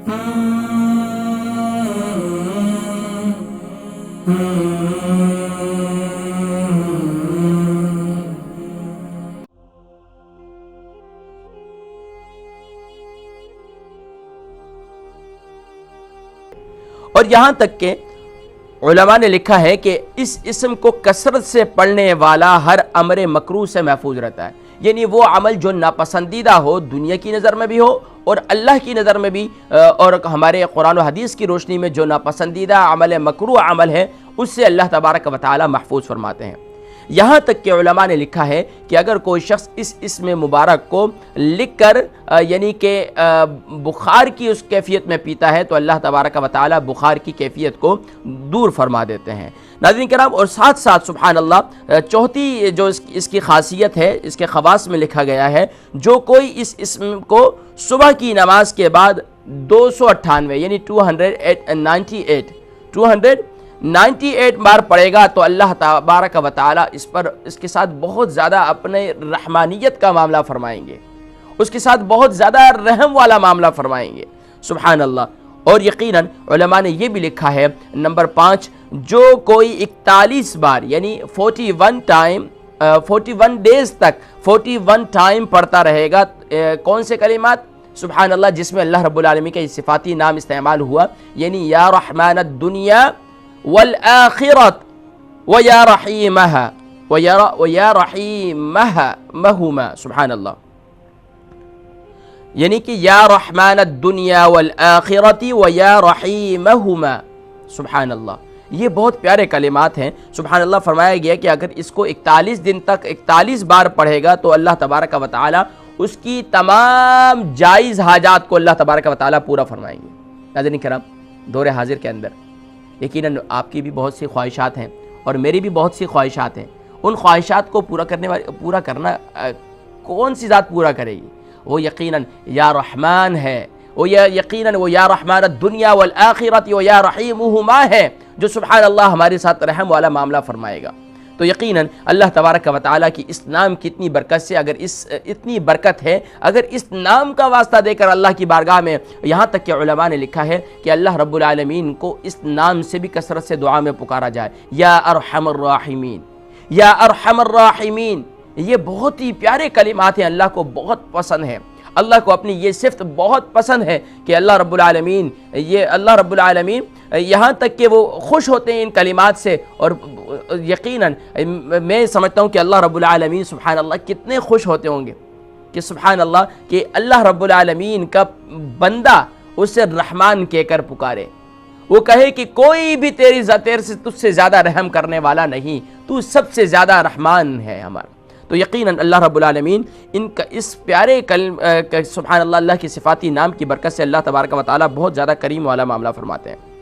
اور یہاں تک کہ علماء نے لکھا ہے کہ اس اسم کو کثرت سے پڑھنے والا ہر امر مکروہ سے محفوظ رہتا ہے، یعنی وہ عمل جو ناپسندیدہ ہو دنیا کی نظر میں بھی ہو اور اللہ کی نظر میں بھی، اور ہمارے قرآن و حدیث کی روشنی میں جو ناپسندیدہ عمل مکروہ عمل ہے اس سے اللہ تبارک و تعالی محفوظ فرماتے ہیں۔ یہاں تک کہ علماء نے لکھا ہے کہ اگر کوئی شخص اس اسم مبارک کو لکھ کر یعنی کہ بخار کی اس کیفیت میں پیتا ہے تو اللہ تبارک و تعالی بخار کی کیفیت کو دور فرما دیتے ہیں۔ ناظرین کرام، اور ساتھ ساتھ سبحان اللہ چوتھی جو اس کی خاصیت ہے، اس کے خواص میں لکھا گیا ہے، جو کوئی اس اسم کو صبح کی نماز کے بعد 298 یعنی 298 بار پڑھے گا تو اللہ تبارک و تعالی اس کے ساتھ بہت زیادہ اپنے رحمانیت کا معاملہ فرمائیں گے، اس کے ساتھ بہت زیادہ رحم والا معاملہ فرمائیں گے، سبحان اللہ۔ اور یقیناً علماء نے یہ بھی لکھا ہے نمبر 5، جو کوئی 41 بار یعنی 41 ڈیز تک 41 ٹائم پڑھتا رہے گا، کون سے کلمات؟ سبحان اللہ، جس میں اللہ رب العالمین کا صفاتی نام استعمال ہوا، یعنی یا رحمان الدنیا والآخرت ویا رحیمہا ویا رحیمہما، سبحان اللہ، یعنی کہ یا رحمان الدنیا والآخرت ویا رحیمہما، سبحان اللہ۔ یہ بہت پیارے کلمات ہیں، سبحان اللہ۔ فرمایا گیا کہ اگر اس کو 41 دن تک 41 بار پڑھے گا تو اللہ تبارک و تعالی اس کی تمام جائز حاجات کو اللہ تبارک و تعالی پورا فرمائیں گے۔ ناظرین کرام، دور حاضر کے اندر یقیناً آپ کی بھی بہت سی خواہشات ہیں اور میری بھی بہت سی خواہشات ہیں، ان خواہشات کو پورا کرنا کون سی ذات پورا کرے گی؟ وہ یقیناً یا رحمان ہے، وہ یقیناً وہ یا رحمان الدنیا والآخرت و یا رحیمہما ہے، جو سبحان اللہ ہمارے ساتھ رحم والا معاملہ فرمائے گا۔ تو یقیناً اللہ تبارک و تعالیٰ کی اس نام کی اتنی برکت سے، اگر اتنی برکت ہے، اگر اس نام کا واسطہ دے کر اللہ کی بارگاہ میں، یہاں تک کہ علماء نے لکھا ہے کہ اللہ رب العالمین کو اس نام سے بھی کثرت سے دعا میں پکارا جائے، یا ارحم الراحمین، یا ارحم الراحمین۔ یہ بہت ہی پیارے کلمات ہیں، اللہ کو بہت پسند ہے، اللہ کو اپنی یہ صفت بہت پسند ہے کہ اللہ رب العالمین یہاں تک کہ وہ خوش ہوتے ہیں ان کلمات سے، اور یقیناً میں سمجھتا ہوں کہ اللہ رب العالمین سبحان اللہ کتنے خوش ہوتے ہوں گے کہ سبحان اللہ کہ اللہ رب العالمین کا بندہ اسے رحمان کہہ کر پکارے، وہ کہے کہ کوئی بھی تجھ سے زیادہ رحم کرنے والا نہیں، تو سب سے زیادہ رحمان ہے ہمارا۔ تو یقیناً اللہ رب العالمین ان کا اس پیارے سبحان اللہ کی صفاتی نام کی برکت سے اللہ تبارک و تعالی بہت زیادہ کریم والا معاملہ فرماتے ہیں۔